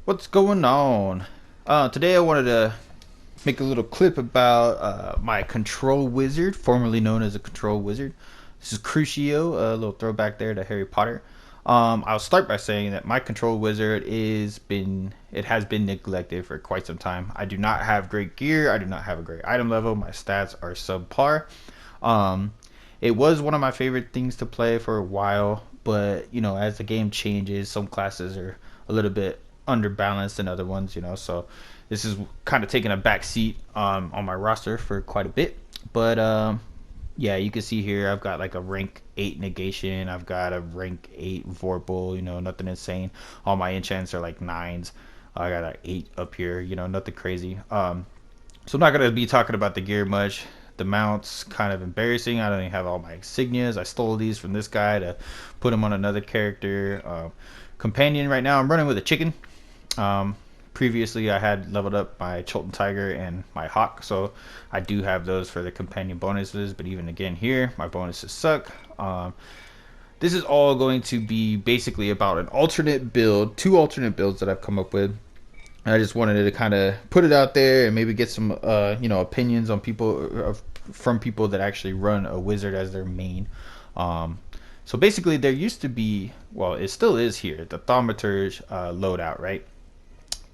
What's going on? Today I wanted to make a little clip about my control wizard, formerly known as a control wizard. This is Crucio, a little throwback there to Harry Potter. I'll start by saying that my control wizard has been neglected for quite some time. I do not have great gear. I do not have a great item level. My stats are subpar. Um, it was one of my favorite things to play for a while, but as the game changes, some classes are a little bit underbalanced than other ones. So this is kind of taking a back seat on my roster for quite a bit. But yeah, you can see here I've got like a rank 8 negation. I've got a rank 8 vorpal. Nothing insane. All my enchants are like 9s. I got an 8 up here. Nothing crazy. So I'm not gonna be talking about the gear much. The mounts kind of embarrassing. I don't even have all my insignias. I stole these from this guy to put them on another character. Companion right now I'm running with a chicken. Previously I had leveled up my Cholton Tiger and my Hawk, so I do have those for the companion bonuses, but even again here my bonuses suck. This is all going to be basically about an alternate build, 2 alternate builds that I've come up with. I just wanted to kind of put it out there and maybe get some opinions on people from people that actually run a wizard as their main. So basically there used to be, well, it still is here, the Thaumaturge loadout, right?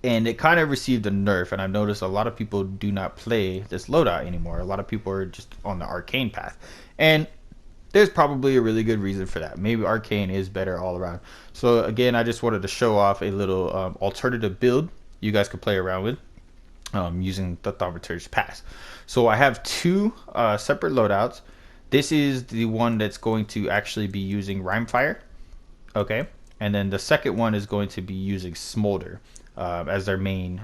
And it kind of received a nerf, and I've noticed a lot of people do not play this loadout anymore. A lot of people are just on the arcane path, and there's probably a really good reason for that. Maybe arcane is better all around. So again, I just wanted to show off a little alternative build you guys could play around with using the Thaumaturge pass. So I have 2 separate loadouts. This is the one that's going to actually be using Rhymefire, okay, and then the second one is going to be using Smolder as their main,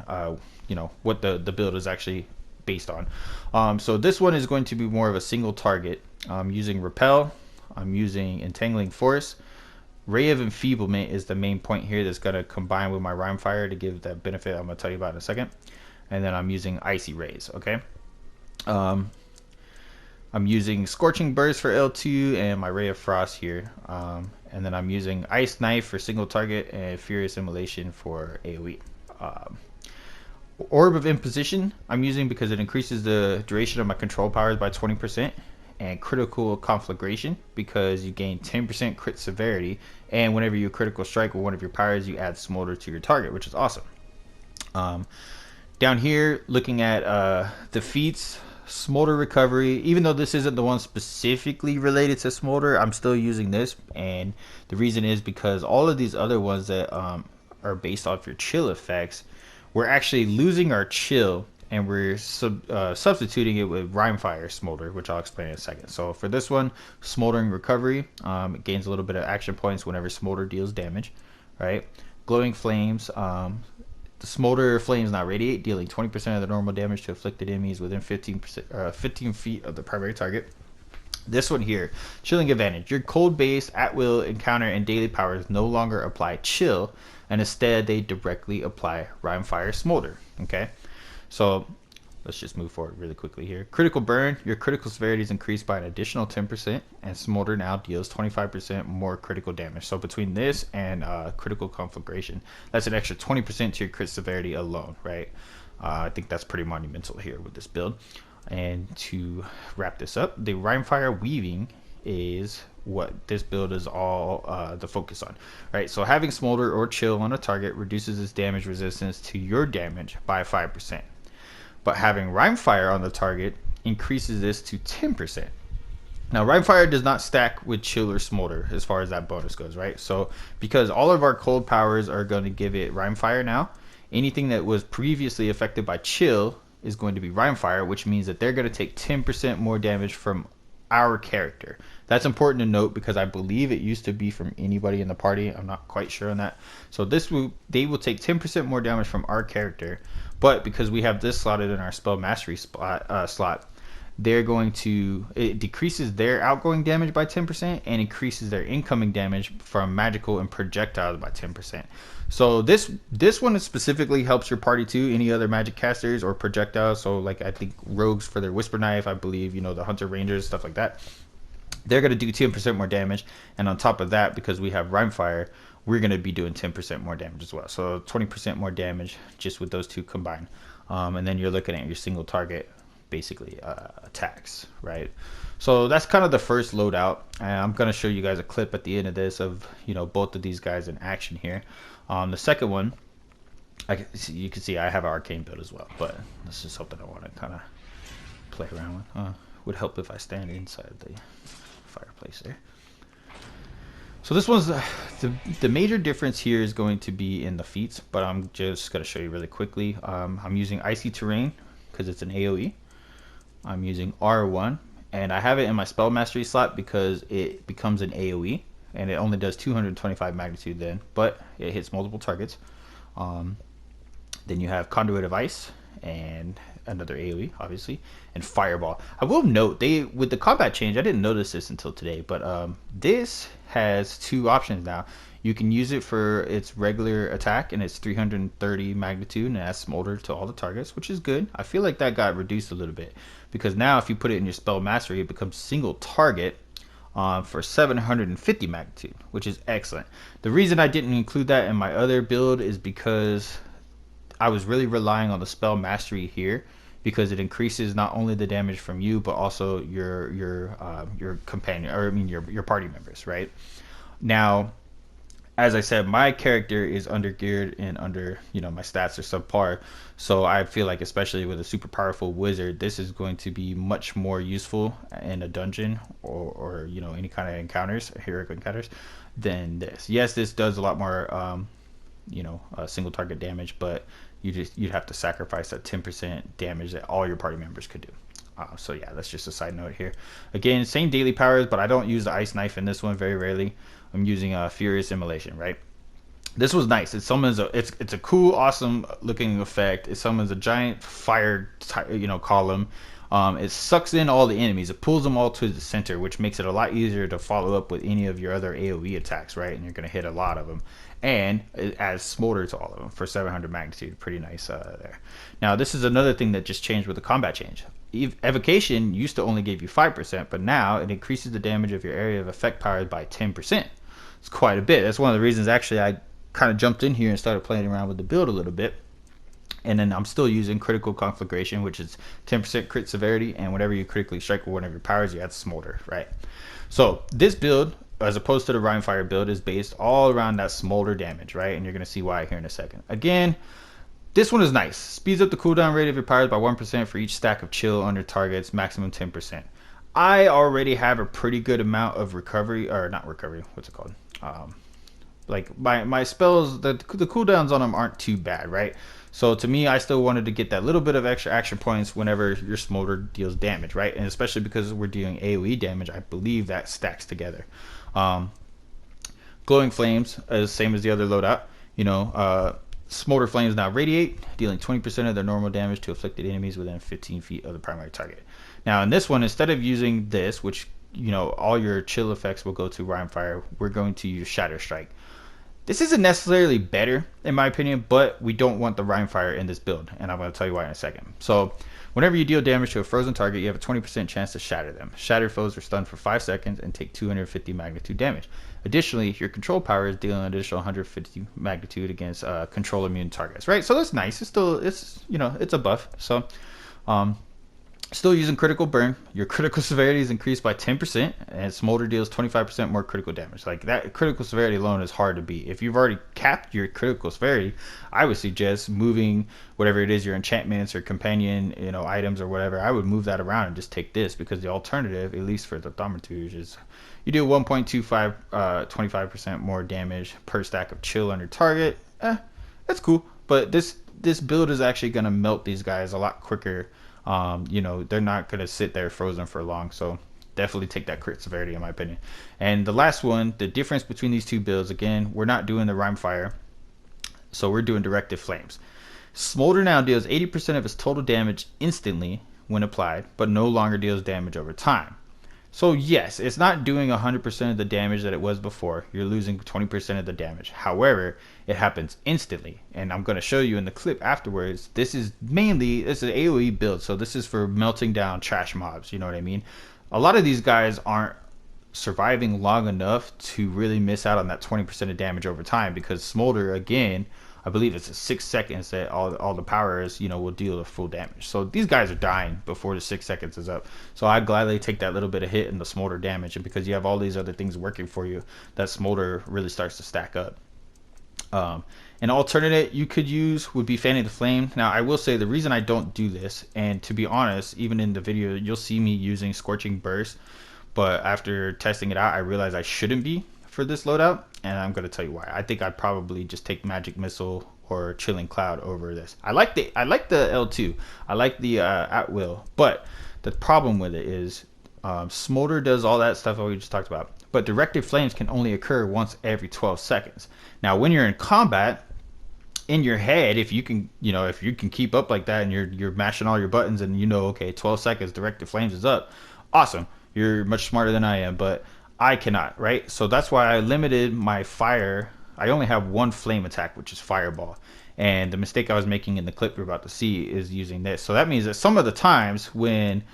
what the build is actually based on. So this one is going to be more of a single target. I'm using Repel. I'm using Entangling Force. Ray of Enfeeblement is the main point here that's going to combine with my Rhymefire to give that benefit I'm going to tell you about in a second. And then I'm using Icy Rays, okay? I'm using Scorching Burst for L2 and my Ray of Frost here. And then I'm using Ice Knife for single target and Furious Immolation for AoE. Orb of Imposition I'm using because it increases the duration of my control powers by 20%. And Critical Conflagration because you gain 10% crit severity. And whenever you critical strike with one of your powers, you add Smolder to your target, which is awesome. Down here, looking at the feats, Smoldering Recovery, even though this isn't the one specifically related to Smolder, I'm still using this, and the reason is because all of these other ones that are based off your chill effects, we're actually losing our chill and we're substituting it with Rhymefire Smolder, which I'll explain in a second. So for this one, Smoldering Recovery, it gains a little bit of action points whenever Smolder deals damage, right? Glowing Flames, the Smolder Flames now radiate, dealing 20% of the normal damage to afflicted enemies within 15 feet of the primary target. This one here, Chilling Advantage. Your cold-based, at-will encounter and daily powers no longer apply chill, and instead they directly apply Rhymefire Smolder, okay? So let's just move forward really quickly here. Critical Burn. Your critical severity is increased by an additional 10%, and Smolder now deals 25% more critical damage. So between this and Critical Conflagration, that's an extra 20% to your crit severity alone, right? I think that's pretty monumental here with this build. And to wrap this up, the Rhymefire Weaving is what this build is all the focus on, right? So having Smolder or Chill on a target reduces its damage resistance to your damage by 5%. But having Rhymefire on the target increases this to 10%. Now, Rhymefire does not stack with Chill or Smolder as far as that bonus goes, right? So because all of our cold powers are going to give it Rhymefire now, anything that was previously affected by Chill is going to be Rhymefire, which means that they're going to take 10% more damage from our character. That's important to note because I believe it used to be from anybody in the party. I'm not quite sure on that. So they will take 10% more damage from our character, but because we have this slotted in our spell mastery slot, it decreases their outgoing damage by 10% and increases their incoming damage from magical and projectiles by 10%. So this one specifically helps your party too. Any other magic casters or projectiles, so like I think rogues for their whisper knife, I believe, the hunter rangers, stuff like that. they're going to do 10% more damage, and on top of that, because we have Rimefire, we're going to be doing 10% more damage as well. So 20% more damage just with those two combined. And then you're looking at your single target, basically, attacks, right? So that's kind of the first loadout. And I'm going to show you guys a clip at the end of this of, both of these guys in action here. The second one, you can see I have an arcane build as well, but this is something I want to kind of play around with. Would help if I stand inside the fireplace there. So this one's the major difference here is going to be in the feats, but I'm just going to show you really quickly. I'm using Icy Terrain because it's an AoE. I'm using R1, and I have it in my Spell Mastery slot because it becomes an AoE, and it only does 225 magnitude then, but it hits multiple targets. Then you have Conduit of Ice and another AoE, obviously, and Fireball. I will note, with the combat change, I didn't notice this until today, but this has two options now. You can use it for its regular attack, and it's 330 magnitude, and it adds Smolder to all the targets, which is good. I feel like that got reduced a little bit, because now if you put it in your Spell Mastery, it becomes single target for 750 magnitude, which is excellent. The reason I didn't include that in my other build is because I was really relying on the Spell Mastery here, because it increases not only the damage from you but also your companion, or I mean your party members, right? Now, as I said, my character is undergeared and my stats are subpar, so I feel like, especially with a super powerful wizard, this is going to be much more useful in a dungeon or any kind of encounters, heroic encounters, than this. Yes, this does a lot more single target damage, but you'd have to sacrifice that 10% damage that all your party members could do. So yeah, that's just a side note here. Again, same daily powers, but I don't use the Ice Knife in this one very rarely. I'm using Furious Immolation, right? This was nice. It summons it's a cool, awesome looking effect. It summons a giant fire column. It sucks in all the enemies. It pulls them all to the center, which makes it a lot easier to follow up with any of your other AoE attacks, right? And you're going to hit a lot of them. And it adds Smolder to all of them for 700 magnitude. Pretty nice there. Now, this is another thing that just changed with the combat change. Evocation used to only give you 5%, but now it increases the damage of your area of effect powers by 10%. It's quite a bit. That's one of the reasons, actually, I kind of jumped in here and started playing around with the build a little bit. And then I'm still using Critical Conflagration, which is 10% crit severity, and whenever you critically strike with one of your powers, you add Smolder, right? So this build, as opposed to the Rimefire build, is based all around that Smolder damage, right? And you're going to see why here in a second. Again, this one is nice. Speeds up the cooldown rate of your powers by 1% for each stack of chill under targets, maximum 10%. I already have a pretty good amount of recovery, or not recovery, what's it called? Like my spells, the cooldowns on them aren't too bad, right? So to me, I still wanted to get that little bit of extra action points whenever your Smolder deals damage, right? And especially because we're dealing AoE damage, I believe that stacks together. Glowing Flames is same as the other loadout. Smolder Flames now radiate, dealing 20% of their normal damage to afflicted enemies within 15 feet of the primary target. Now in this one, instead of using this, which all your chill effects will go to Rimefire, we're going to use Shatter Strike. This isn't necessarily better, in my opinion, but we don't want the Rimefire in this build, and I'm going to tell you why in a second. So, whenever you deal damage to a frozen target, you have a 20% chance to shatter them. Shatter foes are stunned for 5 seconds and take 250 magnitude damage. Additionally, your control power is dealing an additional 150 magnitude against control immune targets, right? So that's nice. It's a buff. So, still using Critical Burn. Your critical severity is increased by 10%, and Smolder deals 25% more critical damage. Like, that critical severity alone is hard to beat. If you've already capped your critical severity, I would suggest moving whatever it is, your enchantments or companion, items or whatever. I would move that around and just take this, because the alternative, at least for the Thaumaturge, is you do 1.25, 25% more damage per stack of chill under target. That's cool, but this build is actually going to melt these guys a lot quicker. They're not going to sit there frozen for long, so definitely take that crit severity, in my opinion. And the last one, the difference between these two builds, again, we're not doing the Rimefire, so we're doing Directive Flames. Smolder now deals 80% of its total damage instantly when applied, but no longer deals damage over time. So yes, it's not doing 100% of the damage that it was before. You're losing 20% of the damage. However, it happens instantly. And I'm going to show you in the clip afterwards. It's an AoE build, so this is for melting down trash mobs. You know what I mean? A lot of these guys aren't surviving long enough to really miss out on that 20% of damage over time, because Smolder, again, I believe it's 6 seconds that all the powers, will deal the full damage. So these guys are dying before the 6 seconds is up. So I'd gladly take that little bit of hit in the Smolder damage, and because you have all these other things working for you, that Smolder really starts to stack up. An alternate you could use would be Fanning the Flame. Now, I will say the reason I don't do this, and to be honest, even in the video, you'll see me using Scorching Burst, but after testing it out, I realized I shouldn't be for this loadout, and I'm going to tell you why. I think I'd probably just take Magic Missile or Chilling Cloud over this. I like the L2. I like the At Will, but the problem with it is Smolder does all that stuff that we just talked about, but Directed Flames can only occur once every 12 seconds. Now, when you're in combat, in your head, if you can keep up like that, and you're mashing all your buttons, and okay, 12 seconds, Directed Flames is up, awesome. You're much smarter than I am, but I cannot, right? So that's why I limited my fire. I only have one flame attack, which is Fireball. And the mistake I was making in the clip you're about to see is using this. So that means that some of the times when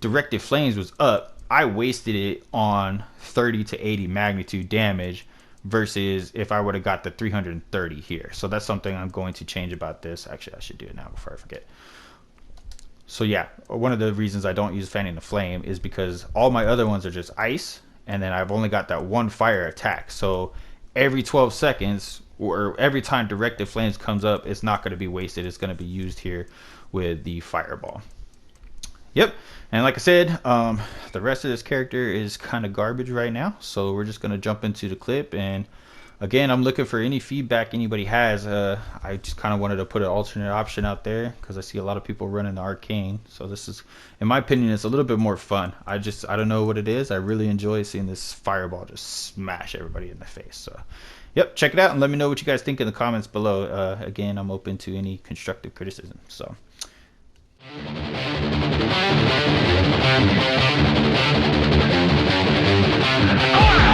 Directed Flames was up, I wasted it on 30 to 80 magnitude damage, versus if I would have got the 330 here. So that's something I'm going to change about this. Actually, I should do it now before I forget. So yeah, one of the reasons I don't use Fanning the Flame is because all my other ones are just ice, and then I've only got that one fire attack. So every 12 seconds, or every time Directed Flames comes up, it's not going to be wasted. It's going to be used here with the Fireball. Yep, and like I said, the rest of this character is kind of garbage right now, so we're just going to jump into the clip. And again, I'm looking for any feedback anybody has. I just kind of wanted to put an alternate option out there because I see a lot of people running the Arcane. So this is, in my opinion, it's a little bit more fun. I don't know what it is. I really enjoy seeing this Fireball just smash everybody in the face. So yep, check it out and let me know what you guys think in the comments below. Again, I'm open to any constructive criticism. So. Oh!